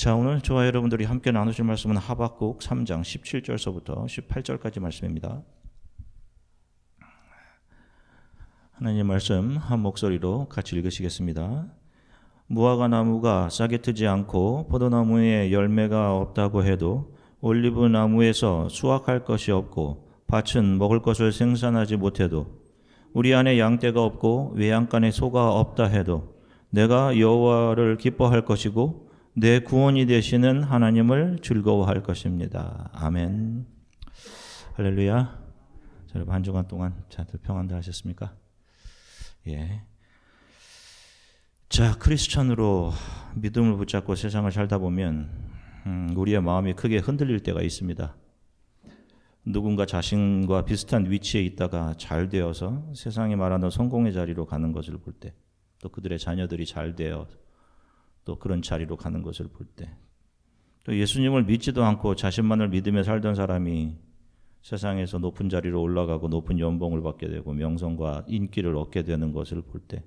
자, 오늘 저와 여러분들이 함께 나누실 말씀은 하박국 3장 17절서부터 18절까지 말씀입니다. 하나님의 말씀 한 목소리로 같이 읽으시겠습니다. 무화과 나무가 싹이 트지 않고 포도나무에 열매가 없다고 해도 올리브 나무에서 수확할 것이 없고 밭은 먹을 것을 생산하지 못해도 우리 안에 양떼가 없고 외양간에 소가 없다 해도 내가 여호와를 기뻐할 것이고 내 구원이 되시는 하나님을 즐거워할 것입니다. 아멘. 할렐루야. 자, 여러분 한 주간 동안 다들 평안들 하셨습니까? 예. 자, 크리스천으로 믿음을 붙잡고 세상을 살다 보면 우리의 마음이 크게 흔들릴 때가 있습니다. 누군가 자신과 비슷한 위치에 있다가 잘 되어서 세상이 말하는 성공의 자리로 가는 것을 볼 때, 또 그들의 자녀들이 잘 되어 또 그런 자리로 가는 것을 볼 때, 또 예수님을 믿지도 않고 자신만을 믿으며 살던 사람이 세상에서 높은 자리로 올라가고 높은 연봉을 받게 되고 명성과 인기를 얻게 되는 것을 볼 때,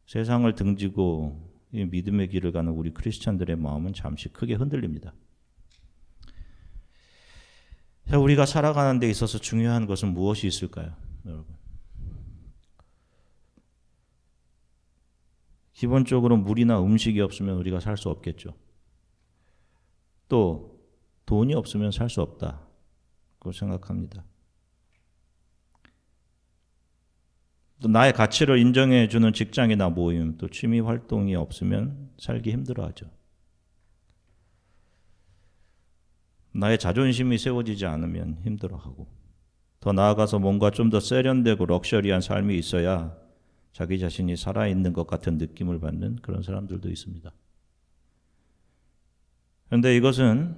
세상을 등지고 이 믿음의 길을 가는 우리 크리스찬들의 마음은 잠시 크게 흔들립니다. 자, 우리가 살아가는 데 있어서 중요한 것은 무엇이 있을까요, 여러분? 기본적으로 물이나 음식이 없으면 우리가 살 수 없겠죠. 또 돈이 없으면 살 수 없다고 생각합니다. 또 나의 가치를 인정해 주는 직장이나 모임, 또 취미 활동이 없으면 살기 힘들어하죠. 나의 자존심이 세워지지 않으면 힘들어하고, 더 나아가서 뭔가 좀 더 세련되고 럭셔리한 삶이 있어야 자기 자신이 살아있는 것 같은 느낌을 받는 그런 사람들도 있습니다. 그런데 이것은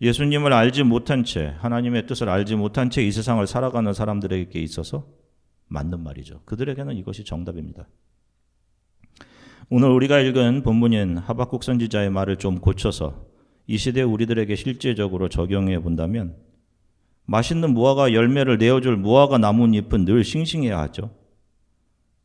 예수님을 알지 못한 채, 하나님의 뜻을 알지 못한 채 이 세상을 살아가는 사람들에게 있어서 맞는 말이죠. 그들에게는 이것이 정답입니다. 오늘 우리가 읽은 본문인 하박국 선지자의 말을 좀 고쳐서 이 시대 우리들에게 실제적으로 적용해 본다면, 맛있는 무화과 열매를 내어줄 무화과 나뭇잎은 늘 싱싱해야 하죠.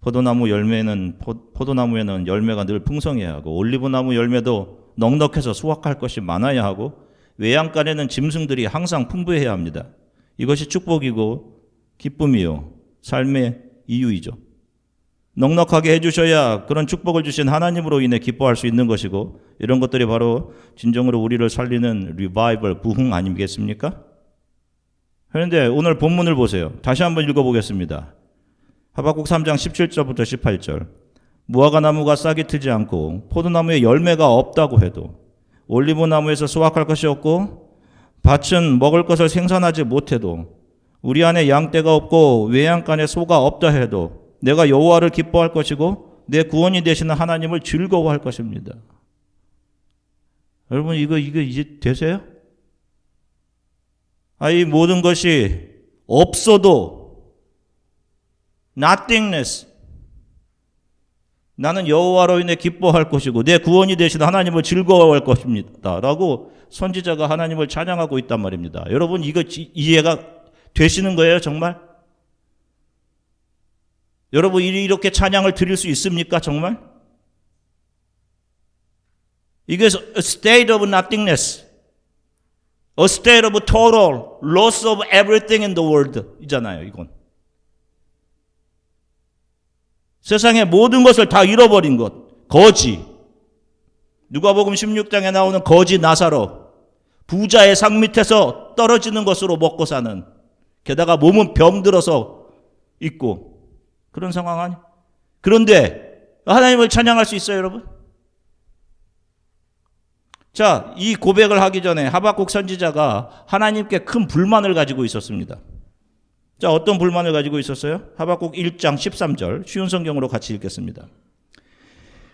포도나무에는 열매가 늘 풍성해야 하고, 올리브나무 열매도 넉넉해서 수확할 것이 많아야 하고, 외양간에는 짐승들이 항상 풍부해야 합니다. 이것이 축복이고 기쁨이요, 삶의 이유이죠. 넉넉하게 해주셔야 그런 축복을 주신 하나님으로 인해 기뻐할 수 있는 것이고, 이런 것들이 바로 진정으로 우리를 살리는 리바이벌, 부흥 아니겠습니까? 그런데 오늘 본문을 보세요. 다시 한번 읽어보겠습니다. 하박국 3장 17절부터 18절. 무화과 나무가 싹이 트지 않고 포도나무에 열매가 없다고 해도 올리브나무에서 수확할 것이 없고 밭은 먹을 것을 생산하지 못해도 우리 안에 양떼가 없고 외양간에 소가 없다 해도 내가 여호와를 기뻐할 것이고 내 구원이 되시는 하나님을 즐거워할 것입니다. 여러분, 이거 이제 되세요? 이 모든 것이 없어도 nothingness, 나는 여호와로 인해 기뻐할 것이고 내 구원이 되시는 하나님을 즐거워할 것입니다 라고 선지자가 하나님을 찬양하고 있단 말입니다. 여러분, 이거 이해가 되시는 거예요, 정말? 여러분, 이렇게 찬양을 드릴 수 있습니까, 정말? 이게 a state of nothingness, a state of total loss of everything in the world 이잖아요, 이건. 세상의 모든 것을 다 잃어버린 것, 거지. 누가복음 16장에 나오는 거지 나사로, 부자의 상 밑에서 떨어지는 것으로 먹고 사는, 게다가 몸은 병들어서 있고, 그런 상황 아니? 그런데 하나님을 찬양할 수 있어요, 여러분? 자, 이 고백을 하기 전에 하박국 선지자가 하나님께 큰 불만을 가지고 있었습니다. 자, 어떤 불만을 가지고 있었어요? 하박국 1장 13절, 쉬운 성경으로 같이 읽겠습니다.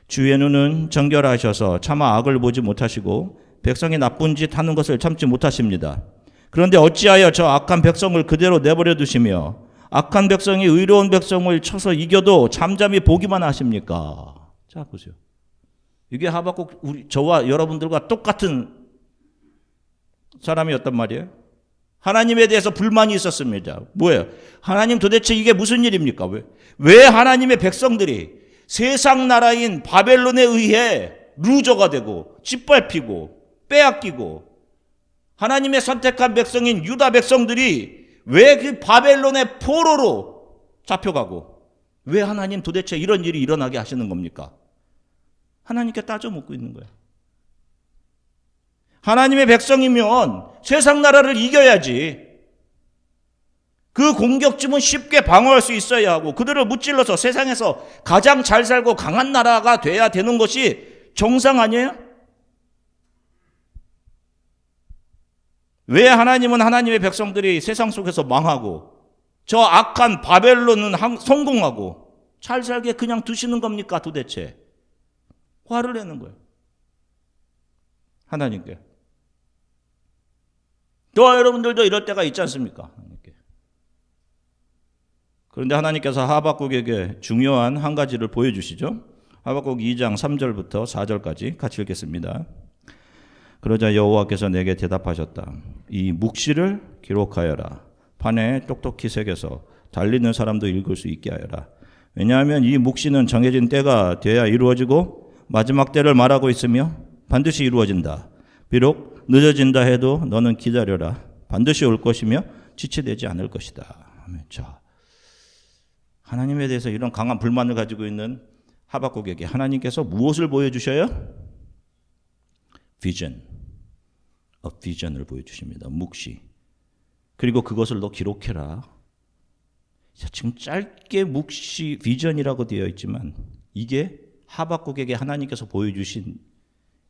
주의 눈은 정결하셔서 차마 악을 보지 못하시고 백성이 나쁜 짓 하는 것을 참지 못하십니다. 그런데 어찌하여 저 악한 백성을 그대로 내버려 두시며 악한 백성이 의로운 백성을 쳐서 이겨도 잠잠히 보기만 하십니까? 자, 보세요. 이게 하박국, 저와 여러분들과 똑같은 사람이었단 말이에요. 하나님에 대해서 불만이 있었습니다. 뭐예요? 하나님, 도대체 이게 무슨 일입니까? 왜 하나님의 백성들이 세상 나라인 바벨론에 의해 루저가 되고 짓밟히고 빼앗기고 하나님의 선택한 백성인 유다 백성들이 왜 그 바벨론의 포로로 잡혀가고 왜 하나님 도대체 이런 일이 일어나게 하시는 겁니까? 하나님께 따져 묻고 있는 거예요. 하나님의 백성이면 세상 나라를 이겨야지. 그 공격쯤은 쉽게 방어할 수 있어야 하고 그들을 무찔러서 세상에서 가장 잘 살고 강한 나라가 돼야 되는 것이 정상 아니에요? 왜 하나님은 하나님의 백성들이 세상 속에서 망하고 저 악한 바벨론은 성공하고 잘 살게 그냥 두시는 겁니까 도대체? 화를 내는 거예요. 하나님께. 또 여러분들도 이럴 때가 있지 않습니까? 그런데 하나님께서 하박국에게 중요한 한 가지를 보여주시죠. 하박국 2장 3절부터 4절까지 같이 읽겠습니다. 그러자 여호와께서 내게 대답하셨다. 이 묵시를 기록하여라. 판에 똑똑히 새겨서 달리는 사람도 읽을 수 있게 하여라. 왜냐하면 이 묵시는 정해진 때가 돼야 이루어지고 마지막 때를 말하고 있으며 반드시 이루어진다. 비록 늦어진다 해도 너는 기다려라. 반드시 올 것이며 지체되지 않을 것이다. 자, 하나님에 대해서 이런 강한 불만을 가지고 있는 하박국에게 하나님께서 무엇을 보여주셔요? 비전을 보여주십니다. 묵시. 그리고 그것을 너 기록해라. 지금 짧게 묵시 비전이라고 되어 있지만 이게 하박국에게 하나님께서 보여주신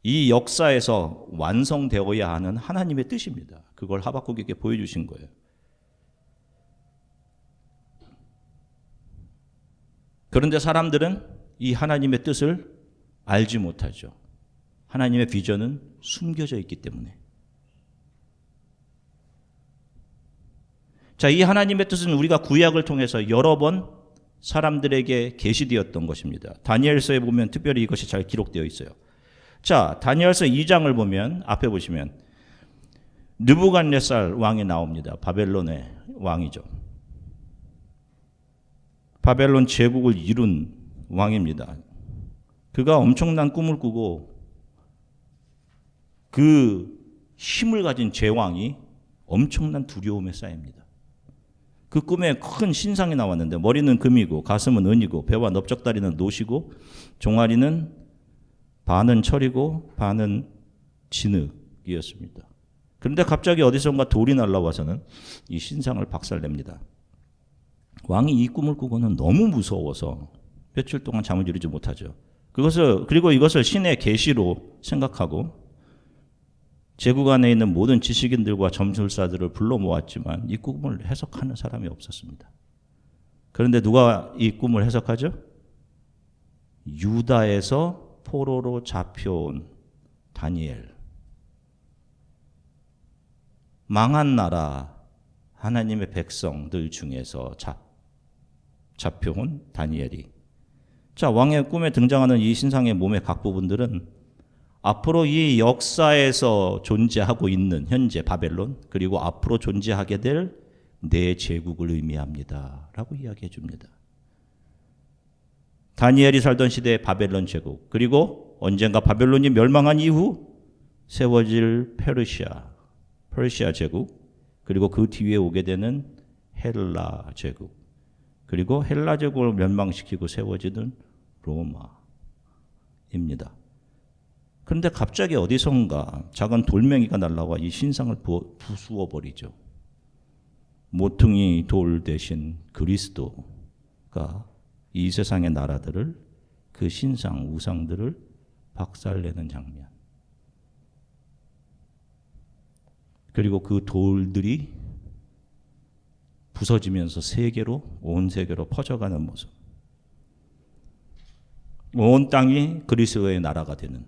이 역사에서 완성되어야 하는 하나님의 뜻입니다. 그걸 하박국에게 보여주신 거예요. 그런데 사람들은 이 하나님의 뜻을 알지 못하죠. 하나님의 비전은 숨겨져 있기 때문에. 자, 이 하나님의 뜻은 우리가 구약을 통해서 여러 번 사람들에게 계시되었던 것입니다. 다니엘서에 보면 특별히 이것이 잘 기록되어 있어요. 자, 다니엘서 2장을 보면 앞에 보시면 느부갓네살 왕이 나옵니다. 바벨론의 왕이죠. 바벨론 제국을 이룬 왕입니다. 그가 엄청난 꿈을 꾸고 그 힘을 가진 제왕이 엄청난 두려움에 쌓입니다. 그 꿈에 큰 신상이 나왔는데 머리는 금이고 가슴은 은이고 배와 넓적다리는 노시고 종아리는 반은 철이고 반은 진흙이었습니다. 그런데 갑자기 어디선가 돌이 날라와서는 이 신상을 박살냅니다. 왕이 이 꿈을 꾸고는 너무 무서워서 며칠 동안 잠을 이루지 못하죠. 그리고 이것을 신의 계시로 생각하고 제국 안에 있는 모든 지식인들과 점술사들을 불러 모았지만 이 꿈을 해석하는 사람이 없었습니다. 그런데 누가 이 꿈을 해석하죠? 유다에서 포로로 잡혀온 다니엘. 망한 나라 하나님의 백성들 중에서 잡혀온 다니엘이. 자, 왕의 꿈에 등장하는 이 신상의 몸의 각 부분들은 앞으로 이 역사에서 존재하고 있는 현재 바벨론 그리고 앞으로 존재하게 될 내 제국을 의미합니다. 라고 이야기해 줍니다. 다니엘이 살던 시대의 바벨론 제국 그리고 언젠가 바벨론이 멸망한 이후 세워질 페르시아 제국 그리고 그 뒤에 오게 되는 헬라 제국 그리고 헬라 제국을 멸망시키고 세워지는 로마입니다. 그런데 갑자기 어디선가 작은 돌멩이가 날라와 이 신상을 부수어 버리죠. 모퉁이 돌 대신 그리스도가 이 세상의 나라들을 그 신상 우상들을 박살내는 장면. 그리고 그 돌들이 부서지면서 온 세계로 퍼져가는 모습. 온 땅이 그리스도의 나라가 되는.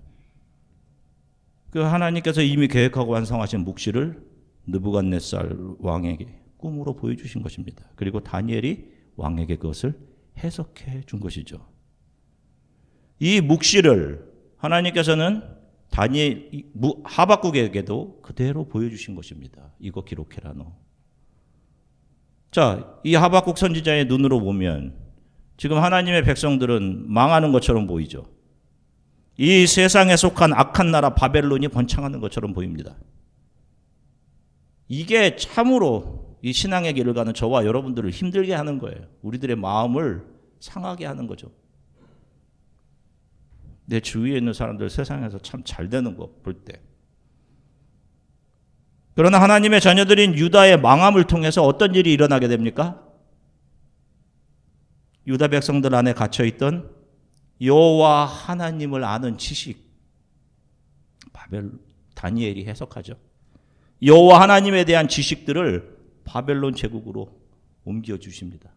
그 하나님께서 이미 계획하고 완성하신 묵시를 느부갓네살 왕에게 꿈으로 보여주신 것입니다. 그리고 다니엘이 왕에게 그것을 해석해 준 것이죠. 이 묵시를 하나님께서는 하박국에게도 그대로 보여주신 것입니다. 이거 기록해라 너. 자, 이 하박국 선지자의 눈으로 보면 지금 하나님의 백성들은 망하는 것처럼 보이죠. 이 세상에 속한 악한 나라 바벨론이 번창하는 것처럼 보입니다. 이게 참으로 이 신앙의 길을 가는 저와 여러분들을 힘들게 하는 거예요. 우리들의 마음을 상하게 하는 거죠. 내 주위에 있는 사람들 세상에서 참 잘 되는 거 볼 때. 그러나 하나님의 자녀들인 유다의 망함을 통해서 어떤 일이 일어나게 됩니까? 유다 백성들 안에 갇혀있던 여호와 하나님을 아는 지식, 다니엘이 해석하죠. 여호와 하나님에 대한 지식들을 바벨론 제국으로 옮겨주십니다.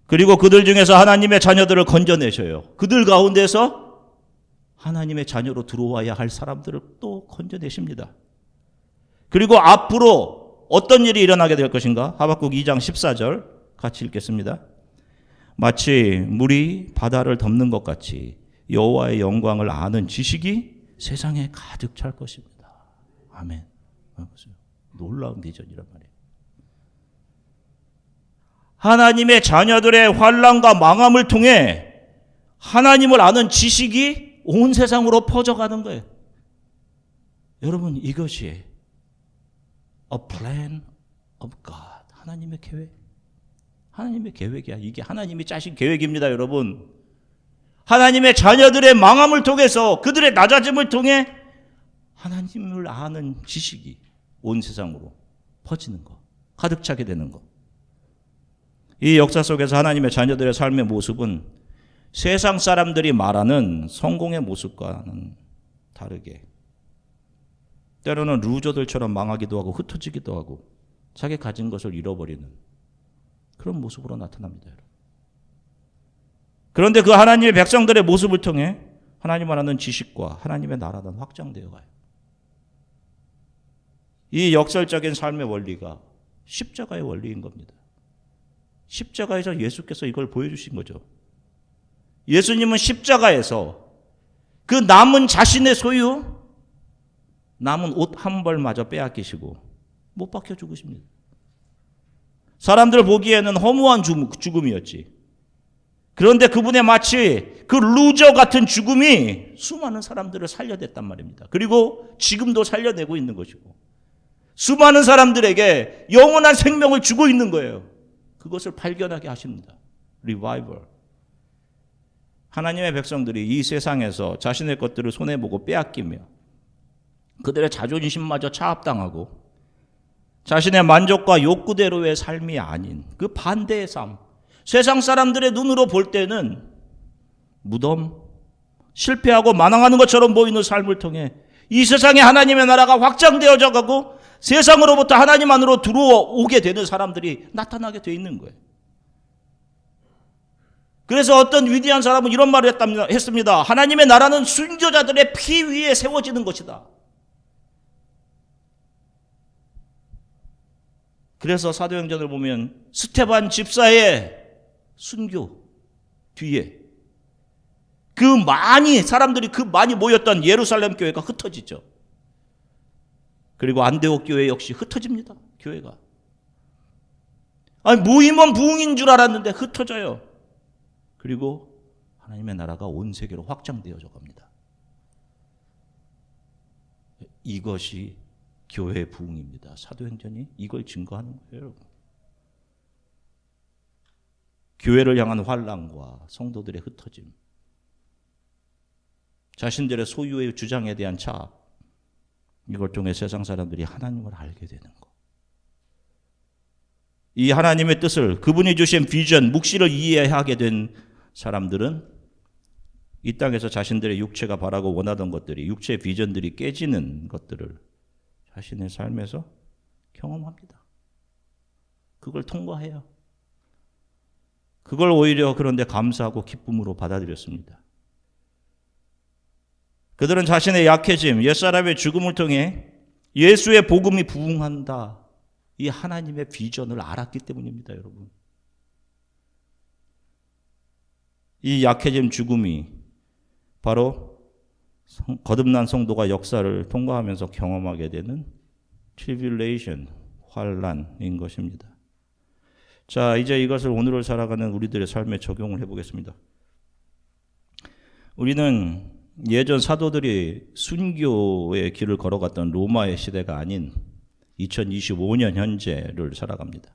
그리고 그들 중에서 하나님의 자녀들을 건져내셔요. 그들 가운데서 하나님의 자녀로 들어와야 할 사람들을 또 건져내십니다. 그리고 앞으로 어떤 일이 일어나게 될 것인가? 하박국 2장 14절 같이 읽겠습니다. 마치 물이 바다를 덮는 것 같이 여호와의 영광을 아는 지식이 세상에 가득 찰 것입니다. 아멘. 놀라운 비전이란 말이에요. 하나님의 자녀들의 환난과 망함을 통해 하나님을 아는 지식이 온 세상으로 퍼져가는 거예요. 여러분, 이것이 A plan of God. 하나님의 계획. 하나님의 계획이야. 이게 하나님이 짜신 계획입니다, 여러분. 하나님의 자녀들의 망함을 통해서 그들의 낮아짐을 통해 하나님을 아는 지식이 온 세상으로 퍼지는 거. 가득 차게 되는 거. 이 역사 속에서 하나님의 자녀들의 삶의 모습은 세상 사람들이 말하는 성공의 모습과는 다르게 때로는 루저들처럼 망하기도 하고 흩어지기도 하고 자기 가진 것을 잃어버리는 그런 모습으로 나타납니다. 여러분. 그런데 그 하나님의 백성들의 모습을 통해 하나님을 아는 지식과 하나님의 나라는 확장되어 가요. 이 역설적인 삶의 원리가 십자가의 원리인 겁니다. 십자가에서 예수께서 이걸 보여주신 거죠. 예수님은 십자가에서 그 남은 자신의 소유, 남은 옷 한 벌마저 빼앗기시고 못 박혀 죽으십니다. 사람들 보기에는 허무한 죽음이었지. 그런데 그분의 마치 그 루저 같은 죽음이 수많은 사람들을 살려냈단 말입니다. 그리고 지금도 살려내고 있는 것이고 수많은 사람들에게 영원한 생명을 주고 있는 거예요. 그것을 발견하게 하십니다. 리바이벌. 하나님의 백성들이 이 세상에서 자신의 것들을 손해보고 빼앗기며 그들의 자존심마저 차압당하고 자신의 만족과 욕구대로의 삶이 아닌 그 반대의 삶, 세상 사람들의 눈으로 볼 때는 무덤, 실패하고 만왕하는 것처럼 보이는 삶을 통해 이 세상에 하나님의 나라가 확장되어져 가고 세상으로부터 하나님 안으로 들어오게 되는 사람들이 나타나게 돼 있는 거예요. 그래서 어떤 위대한 사람은 이런 말을 했습니다. 하나님의 나라는 순교자들의 피 위에 세워지는 것이다. 그래서 사도행전을 보면 스테반 집사의 순교 뒤에 사람들이 많이 모였던 예루살렘 교회가 흩어지죠. 그리고 안데옥 교회 역시 흩어집니다. 교회가. 모이면 부흥인 줄 알았는데 흩어져요. 그리고 하나님의 나라가 온 세계로 확장되어져 갑니다. 이것이 교회의 부흥입니다. 사도행전이 이걸 증거하는 거예요. 여러분. 교회를 향한 환난과 성도들의 흩어짐, 자신들의 소유의 주장에 대한 차압, 이걸 통해 세상 사람들이 하나님을 알게 되는 것. 이 하나님의 뜻을, 그분이 주신 비전, 묵시를 이해하게 된 사람들은 이 땅에서 자신들의 육체가 바라고 원하던 것들이, 육체의 비전들이 깨지는 것들을 자신의 삶에서 경험합니다. 그걸 통과해요. 그걸 오히려 그런데 감사하고 기쁨으로 받아들였습니다. 그들은 자신의 약해짐, 옛사람의 죽음을 통해 예수의 복음이 부흥한다. 이 하나님의 비전을 알았기 때문입니다, 여러분. 이 약해짐 죽음이 바로 거듭난 성도가 역사를 통과하면서 경험하게 되는 트리뷸레이션, 환난인 것입니다. 자, 이제 이것을 오늘을 살아가는 우리들의 삶에 적용을 해보겠습니다. 우리는 예전 사도들이 순교의 길을 걸어갔던 로마의 시대가 아닌 2025년 현재를 살아갑니다.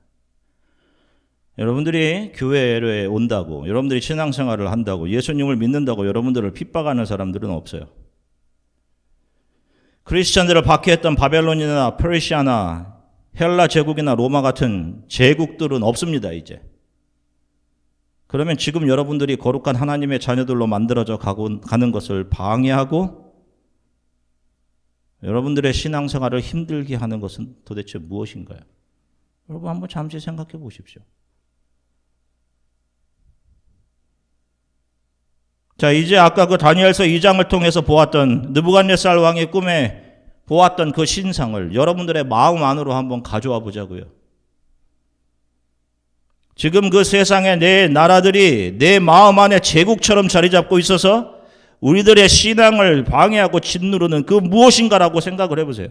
여러분들이 교회에 온다고, 여러분들이 신앙생활을 한다고, 예수님을 믿는다고 여러분들을 핍박하는 사람들은 없어요. 크리스천들을 박해했던 바벨론이나 페르시아나 헬라 제국이나 로마 같은 제국들은 없습니다, 이제. 그러면 지금 여러분들이 거룩한 하나님의 자녀들로 만들어져 가는 것을 방해하고 여러분들의 신앙생활을 힘들게 하는 것은 도대체 무엇인가요? 여러분 한번 잠시 생각해 보십시오. 자, 이제 아까 그 다니엘서 2장을 통해서 보았던 느부갓네살 왕의 꿈에 보았던 그 신상을 여러분들의 마음 안으로 한번 가져와 보자고요. 지금 그 세상에 내 나라들이 내 마음 안에 제국처럼 자리 잡고 있어서 우리들의 신앙을 방해하고 짓누르는 그 무엇인가라고 생각을 해보세요.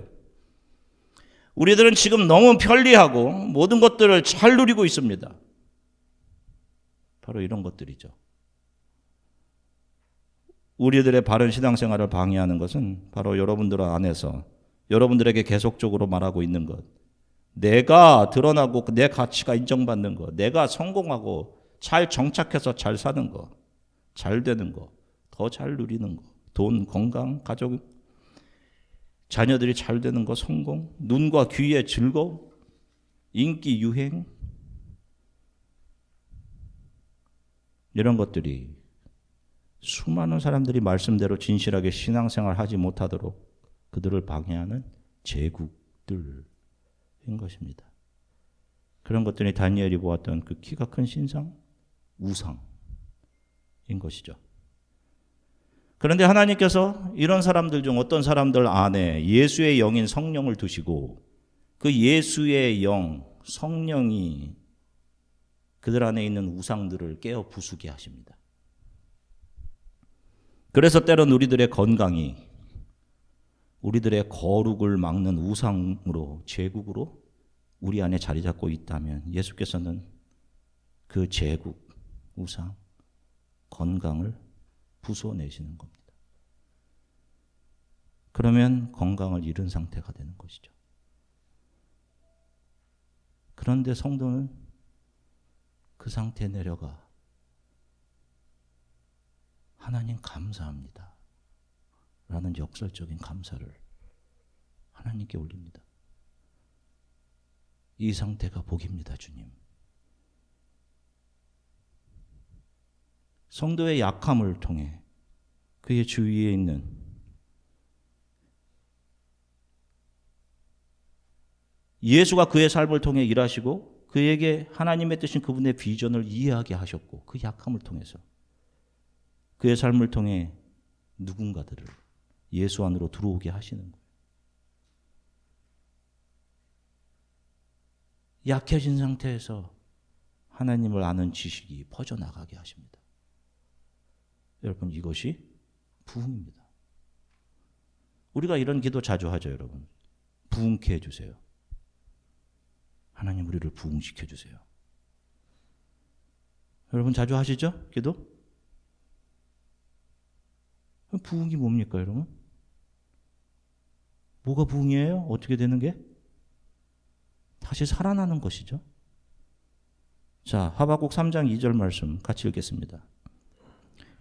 우리들은 지금 너무 편리하고 모든 것들을 잘 누리고 있습니다. 바로 이런 것들이죠. 우리들의 바른 신앙생활을 방해하는 것은 바로 여러분들 안에서 여러분들에게 계속적으로 말하고 있는 것. 내가 드러나고 내 가치가 인정받는 것. 내가 성공하고 잘 정착해서 잘 사는 것. 잘 되는 것. 더 잘 누리는 것. 돈, 건강, 가족, 자녀들이 잘 되는 것, 성공, 눈과 귀의 즐거움, 인기, 유행. 이런 것들이 수많은 사람들이 말씀대로 진실하게 신앙생활 하지 못하도록 그들을 방해하는 제국들인 것입니다. 그런 것들이 다니엘이 보았던 그 키가 큰 신상, 우상인 것이죠. 그런데 하나님께서 이런 사람들 중 어떤 사람들 안에 예수의 영인 성령을 두시고 그 예수의 영, 성령이 그들 안에 있는 우상들을 깨어 부수게 하십니다. 그래서 때론 우리들의 건강이 우리들의 거룩을 막는 우상으로, 제국으로 우리 안에 자리 잡고 있다면 예수께서는 그 제국, 우상, 건강을 부숴내시는 겁니다. 그러면 건강을 잃은 상태가 되는 것이죠. 그런데 성도는 그 상태에 내려가 하나님 감사합니다 라는 역설적인 감사를 하나님께 올립니다. 이 상태가 복입니다, 주님. 성도의 약함을 통해 그의 주위에 있는 예수가 그의 삶을 통해 일하시고 그에게 하나님의 뜻인 그분의 비전을 이해하게 하셨고 그 약함을 통해서 그의 삶을 통해 누군가들을 예수 안으로 들어오게 하시는 거예요. 약해진 상태에서 하나님을 아는 지식이 퍼져나가게 하십니다. 여러분, 이것이 부흥입니다. 우리가 이런 기도 자주 하죠, 여러분. 부흥케 해주세요. 하나님 우리를 부흥시켜 주세요. 여러분 자주 하시죠? 기도? 부흥이 뭡니까, 여러분? 뭐가 부흥이에요? 어떻게 되는 게? 다시 살아나는 것이죠. 자, 하박국 3장 2절 말씀 같이 읽겠습니다.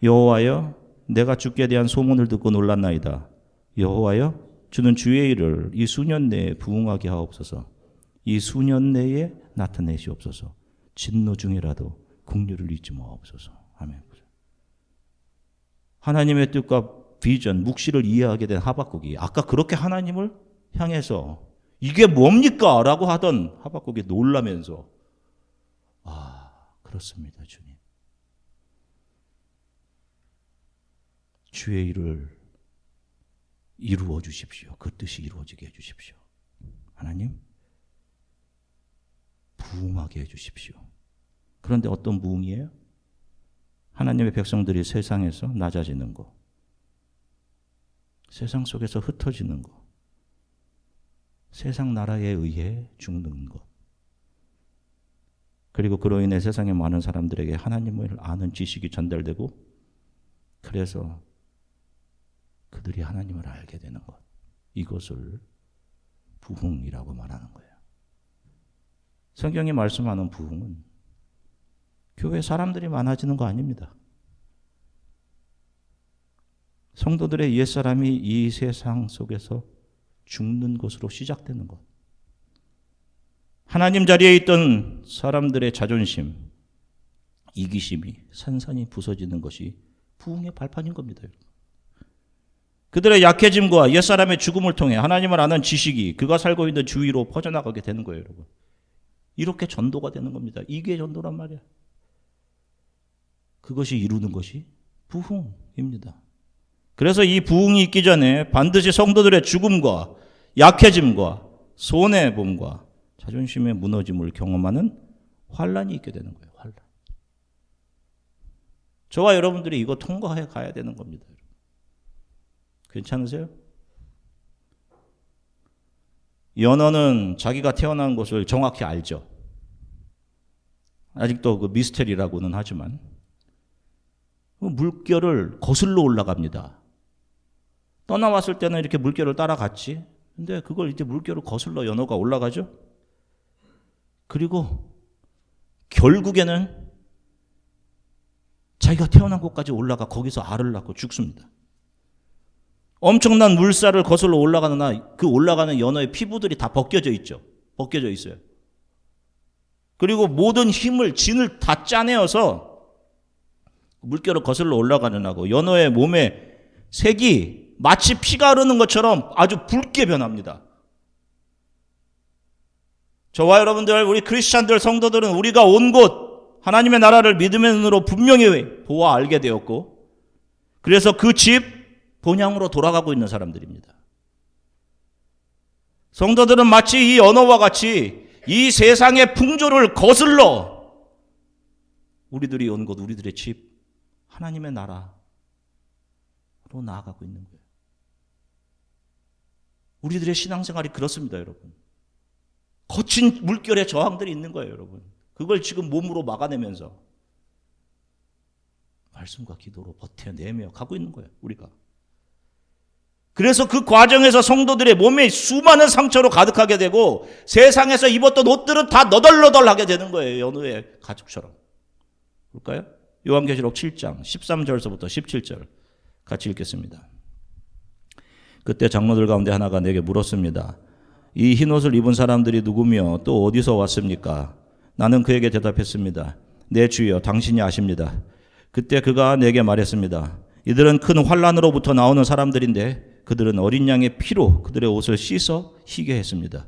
여호와여, 내가 주께 대한 소문을 듣고 놀랐나이다. 여호와여, 주는 주의 일을 이 수년 내에 부흥하게 하옵소서. 이 수년 내에 나타내시옵소서. 진노 중이라도 긍휼을 잊지 마옵소서. 아멘. 하나님의 뜻과 비전, 묵시를 이해하게 된 하박국이 아까 그렇게 하나님을 향해서 이게 뭡니까? 라고 하던 하박국이 놀라면서 그렇습니다, 주님. 주의 일을 이루어 주십시오. 그 뜻이 이루어지게 해 주십시오. 하나님, 부흥하게 해 주십시오. 그런데 어떤 부흥이에요? 하나님의 백성들이 세상에서 낮아지는 것, 세상 속에서 흩어지는 것, 세상 나라에 의해 죽는 것, 그리고 그로 인해 세상의 많은 사람들에게 하나님을 아는 지식이 전달되고 그래서 그들이 하나님을 알게 되는 것, 이것을 부흥이라고 말하는 거예요. 성경이 말씀하는 부흥은 교회 사람들이 많아지는 거 아닙니다. 성도들의 옛사람이 이 세상 속에서 죽는 것으로 시작되는 것. 하나님 자리에 있던 사람들의 자존심, 이기심이 산산이 부서지는 것이 부흥의 발판인 겁니다. 그들의 약해짐과 옛사람의 죽음을 통해 하나님을 아는 지식이 그가 살고 있는 주위로 퍼져나가게 되는 거예요, 여러분. 이렇게 전도가 되는 겁니다. 이게 전도란 말이야. 그것이 이루는 것이 부흥입니다. 그래서 이 부흥이 있기 전에 반드시 성도들의 죽음과 약해짐과 손해봄과 자존심의 무너짐을 경험하는 환란이 있게 되는 거예요. 환란. 저와 여러분들이 이거 통과해 가야 되는 겁니다. 괜찮으세요? 연어는 자기가 태어난 곳을 정확히 알죠. 아직도 그 미스테리라고는 하지만 물결을 거슬러 올라갑니다. 떠나왔을 때는 이렇게 물결을 따라갔지. 근데 그걸 이제 물결을 거슬러 연어가 올라가죠. 그리고 결국에는 자기가 태어난 곳까지 올라가 거기서 알을 낳고 죽습니다. 엄청난 물살을 거슬러 올라가느나 그 올라가는 연어의 피부들이 다 벗겨져 있죠. 벗겨져 있어요. 그리고 모든 힘을, 진을 다 짜내어서 물결을 거슬러 올라가느라고 연어의 몸에 색이 마치 피가 흐르는 것처럼 아주 붉게 변합니다. 저와 여러분들, 우리 크리스찬들, 성도들은 우리가 온 곳, 하나님의 나라를 믿음의 눈으로 분명히 보아 알게 되었고, 그래서 그 집 본향으로 돌아가고 있는 사람들입니다. 성도들은 마치 이 언어와 같이 이 세상의 풍조를 거슬러 우리들이 온 곳, 우리들의 집, 하나님의 나라로 나아가고 있는 거예요. 우리들의 신앙생활이 그렇습니다, 여러분. 거친 물결의 저항들이 있는 거예요, 여러분. 그걸 지금 몸으로 막아내면서 말씀과 기도로 버텨내며 가고 있는 거예요, 우리가. 그래서 그 과정에서 성도들의 몸에 수많은 상처로 가득하게 되고 세상에서 입었던 옷들은 다 너덜너덜하게 되는 거예요, 연우의 가죽처럼. 볼까요? 요한계시록 7장 13절서부터 17절 같이 읽겠습니다. 그때 장로들 가운데 하나가 내게 물었습니다. 이 흰옷을 입은 사람들이 누구며 또 어디서 왔습니까? 나는 그에게 대답했습니다. 내 주여, 당신이 아십니다. 그때 그가 내게 말했습니다. 이들은 큰 환란으로부터 나오는 사람들인데 그들은 어린 양의 피로 그들의 옷을 씻어 희게 했습니다.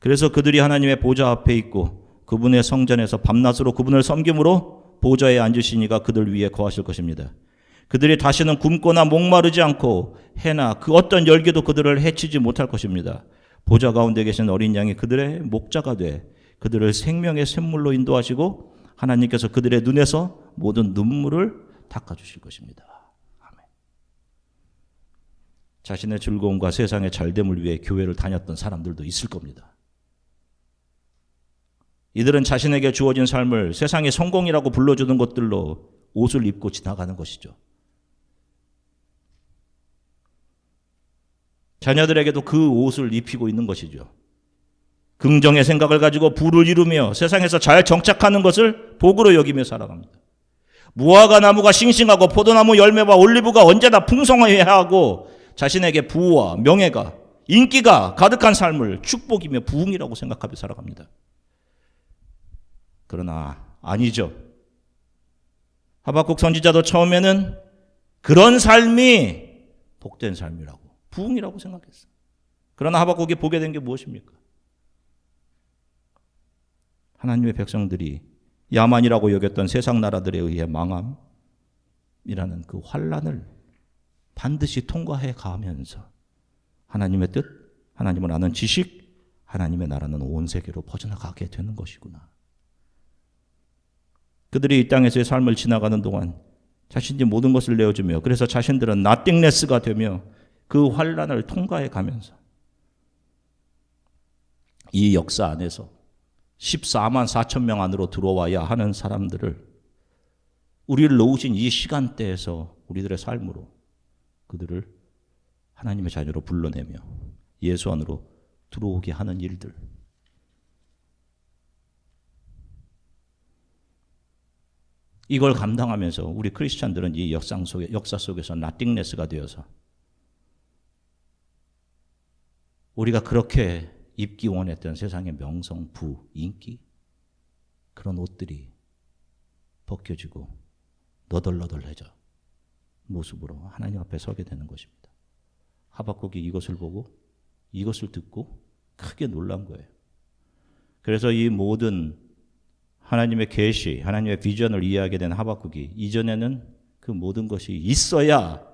그래서 그들이 하나님의 보좌 앞에 있고 그분의 성전에서 밤낮으로 그분을 섬김으로 보좌에 앉으시니가 그들 위에 거하실 것입니다. 그들이 다시는 굶거나 목마르지 않고 해나 그 어떤 열기도 그들을 해치지 못할 것입니다. 보좌 가운데 계신 어린 양이 그들의 목자가 돼 그들을 생명의 샘물로 인도하시고 하나님께서 그들의 눈에서 모든 눈물을 닦아주실 것입니다. 아멘. 자신의 즐거움과 세상의 잘됨을 위해 교회를 다녔던 사람들도 있을 겁니다. 이들은 자신에게 주어진 삶을 세상의 성공이라고 불러주는 것들로 옷을 입고 지나가는 것이죠. 자녀들에게도 그 옷을 입히고 있는 것이죠. 긍정의 생각을 가지고 부를 이루며 세상에서 잘 정착하는 것을 복으로 여기며 살아갑니다. 무화과 나무가 싱싱하고 포도나무 열매와 올리브가 언제나 풍성해야 하고 자신에게 부와 명예가, 인기가 가득한 삶을 축복이며 부흥이라고 생각하며 살아갑니다. 그러나 아니죠. 하박국 선지자도 처음에는 그런 삶이 복된 삶이라고, 부흥이라고 생각했어요. 그러나 하박국이 보게 된 게 무엇입니까? 하나님의 백성들이 야만이라고 여겼던 세상 나라들에 의해 망함이라는 그 환란을 반드시 통과해 가면서 하나님의 뜻, 하나님을 아는 지식, 하나님의 나라는 온 세계로 퍼져나가게 되는 것이구나. 그들이 이 땅에서의 삶을 지나가는 동안 자신이 모든 것을 내어주며 그래서 자신들은 nothingness가 되며 그 환란을 통과해 가면서 이 역사 안에서 14만 4천 명 안으로 들어와야 하는 사람들을 우리를 놓으신 이 시간대에서 우리들의 삶으로 그들을 하나님의 자녀로 불러내며 예수 안으로 들어오게 하는 일들. 이걸 감당하면서 우리 크리스찬들은 이 역사 속에서 나띵네스가 되어서 우리가 그렇게 입기 원했던 세상의 명성, 부, 인기 그런 옷들이 벗겨지고 너덜너덜해져 모습으로 하나님 앞에 서게 되는 것입니다. 하박국이 이것을 보고 이것을 듣고 크게 놀란 거예요. 그래서 이 모든 하나님의 계시, 하나님의 비전을 이해하게 된 하박국이 이전에는 그 모든 것이 있어야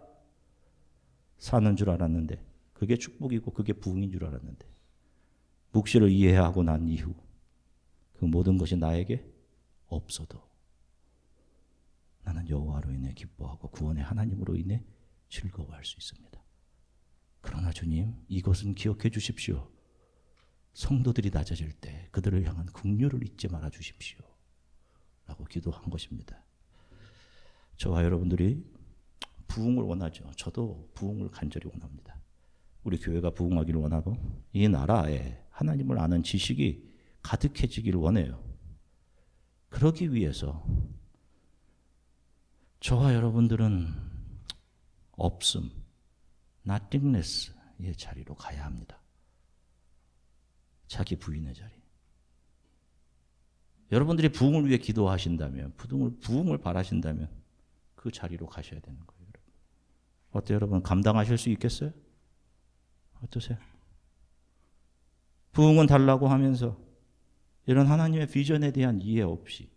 사는 줄 알았는데 그게 축복이고 그게 부흥인 줄 알았는데 묵시를 이해하고 난 이후 그 모든 것이 나에게 없어도 나는 여호와로 인해 기뻐하고 구원의 하나님으로 인해 즐거워할 수 있습니다. 그러나 주님, 이것은 기억해 주십시오. 성도들이 낮아질 때 그들을 향한 긍휼을 잊지 말아 주십시오. 라고 기도한 것입니다. 저와 여러분들이 부흥을 원하죠. 저도 부흥을 간절히 원합니다. 우리 교회가 부흥하기를 원하고 이 나라에 하나님을 아는 지식이 가득해지기를 원해요. 그러기 위해서 저와 여러분들은 없음, nothingness의 자리로 가야 합니다. 자기 부인의 자리. 여러분들이 부흥을 위해 기도하신다면, 부흥을 바라신다면 그 자리로 가셔야 되는 거예요. 어때요, 여러분? 감당하실 수 있겠어요? 어떠세요? 부흥은 달라고 하면서 이런 하나님의 비전에 대한 이해 없이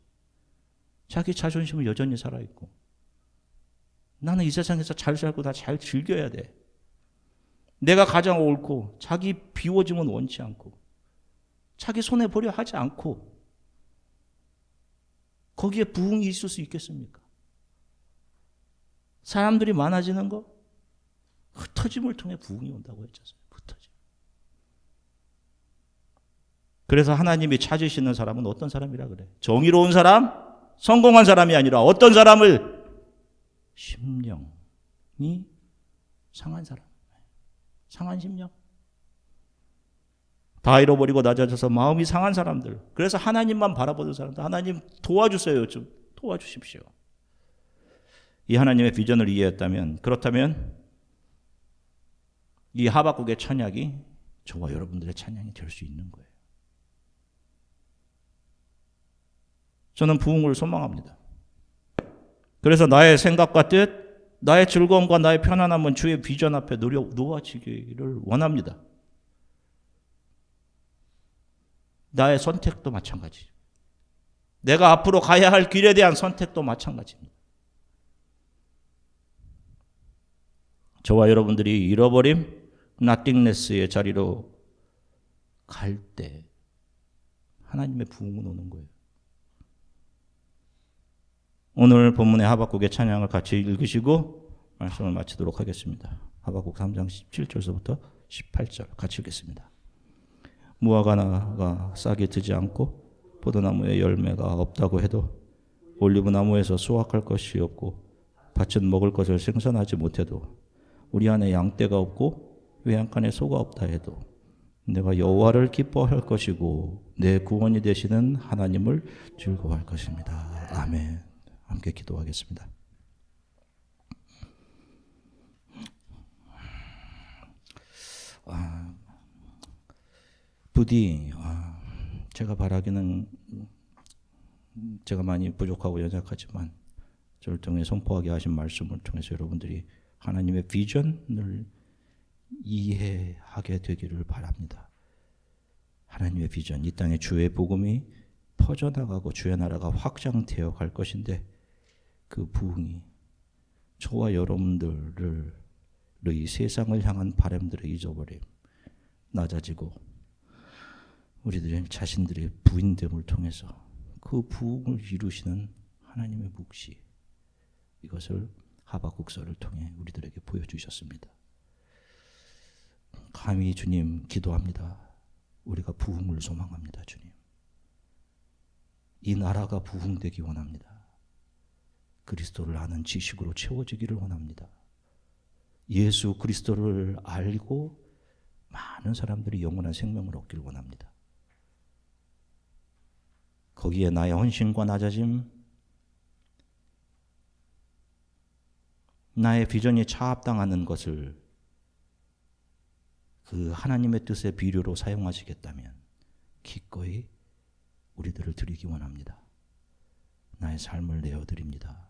자기 자존심은 여전히 살아있고 나는 이 세상에서 잘 살고 다 잘 즐겨야 돼. 내가 가장 옳고 자기 비워짐은 원치 않고 자기 손해보려 하지 않고 거기에 부흥이 있을 수 있겠습니까? 사람들이 많아지는 거 흩어짐을 통해 부흥이 온다고 했잖아요. 흩어짐. 그래서 하나님이 찾으시는 사람은 어떤 사람이라 그래? 정의로운 사람, 성공한 사람이 아니라 어떤 사람을? 심령이 상한 사람. 상한 심령. 다 잃어버리고 낮아져서 마음이 상한 사람들. 그래서 하나님만 바라보는 사람들. 하나님 도와주세요. 좀 도와주십시오. 이 하나님의 비전을 이해했다면, 그렇다면 이 하박국의 찬양이 저와 여러분들의 찬양이 될 수 있는 거예요. 저는 부흥을 소망합니다. 그래서 나의 생각과 뜻, 나의 즐거움과 나의 편안함은 주의 비전 앞에 놓아지기를 원합니다. 나의 선택도 마찬가지. 내가 앞으로 가야 할 길에 대한 선택도 마찬가지입니다. 저와 여러분들이 잃어버림, nothingness의 자리로 갈 때 하나님의 부흥은 오는 거예요. 오늘 본문의 하박국의 찬양을 같이 읽으시고 말씀을 마치도록 하겠습니다. 하박국 3장 17절서부터 18절 같이 읽겠습니다. 무화과나가 싹이 트지 않고 포도나무에 열매가 없다고 해도 올리브나무에서 수확할 것이 없고 밭은 먹을 것을 생산하지 못해도 우리 안에 양떼가 없고 외양간에 소가 없다 해도 내가 여호와를 기뻐할 것이고 내 구원이 되시는 하나님을 즐거워할 것입니다. 아멘. 함께 기도하겠습니다. 부디 제가 바라기는 제가 많이 부족하고 연약하지만 저를 통해 선포하게 하신 말씀을 통해서 여러분들이 하나님의 비전을 이해하게 되기를 바랍니다. 하나님의 비전, 이 땅에 주의 복음이 퍼져나가고 주의 나라가 확장되어 갈 것인데 그 부흥이 저와 여러분들의 세상을 향한 바람들을 잊어버림, 낮아지고 우리들의 자신들의 부인됨을 통해서 그 부흥을 이루시는 하나님의 묵시, 이것을 하박국서를 통해 우리들에게 보여주셨습니다. 감히 주님 기도합니다. 우리가 부흥을 소망합니다. 주님, 이 나라가 부흥되기 원합니다. 그리스도를 아는 지식으로 채워지기를 원합니다. 예수 그리스도를 알고 많은 사람들이 영원한 생명을 얻기를 원합니다. 거기에 나의 헌신과 낮아짐, 나의 비전이 차압당하는 것을 그 하나님의 뜻의 비료로 사용하시겠다면 기꺼이 우리들을 드리기 원합니다. 나의 삶을 내어드립니다.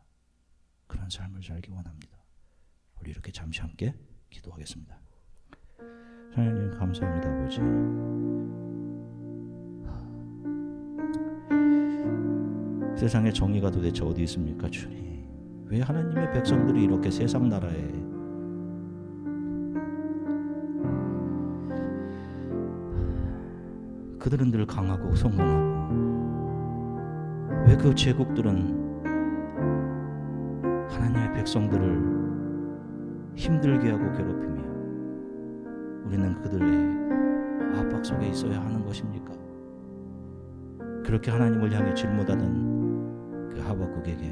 그런 삶을 살기 원합니다. 우리 이렇게 잠시 함께 기도하겠습니다. 하나님 감사합니다. 아버지, 세상의 정의가 도대체 어디 있습니까 주님? 왜 하나님의 백성들이 이렇게 세상 나라에 그들은 늘 강하고 성공하고 왜 그 제국들은 하나님의 백성들을 힘들게 하고 괴롭히며 우리는 그들의 압박 속에 있어야 하는 것입니까? 그렇게 하나님을 향해 질문하던 그 하박국에게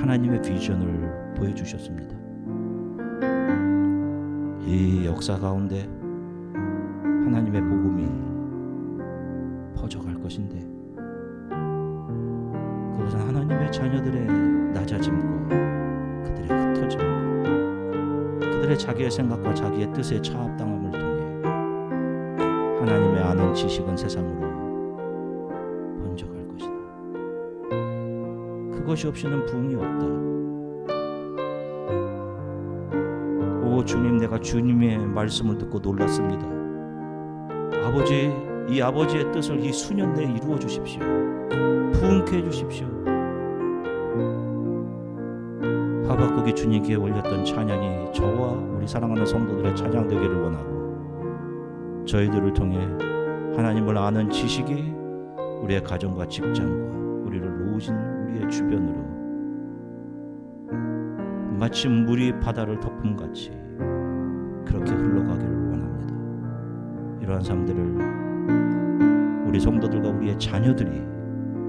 하나님의 비전을 보여주셨습니다. 이 역사 가운데 하나님의 복음이 퍼져갈 것인데 그것은 하나님의 자녀들의 낮아짐과 그들의 흩어짐과 그들의 자기의 생각과 자기의 뜻에 차압당함을 통해 하나님의 아는 지식은 세상으로 번져갈 것이다. 그것이 없이는 부흥이 없다. 오 주님, 내가 주님의 말씀을 듣고 놀랐습니다. 아버지, 이 아버지의 뜻을 이 수년 내에 이루어 주십시오. 부흥케 해 주십시오. 하박국이 주님께 올렸던 찬양이 저와 우리 사랑하는 성도들의 찬양 되기를 원하고 저희들을 통해 하나님을 아는 지식이 우리의 가정과 직장과 우리를 놓으신 우리의 주변으로 마치 물이 바다를 덮음같이 그렇게 흘러가기를 원합니다. 이러한 삶들을 우리 성도들과 우리의 자녀들이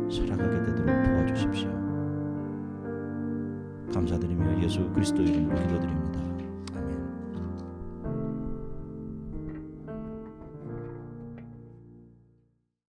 살아가게 되도록 도와주십시오. 감사드리며 예수 그리스도 이름으로 기도드립니다.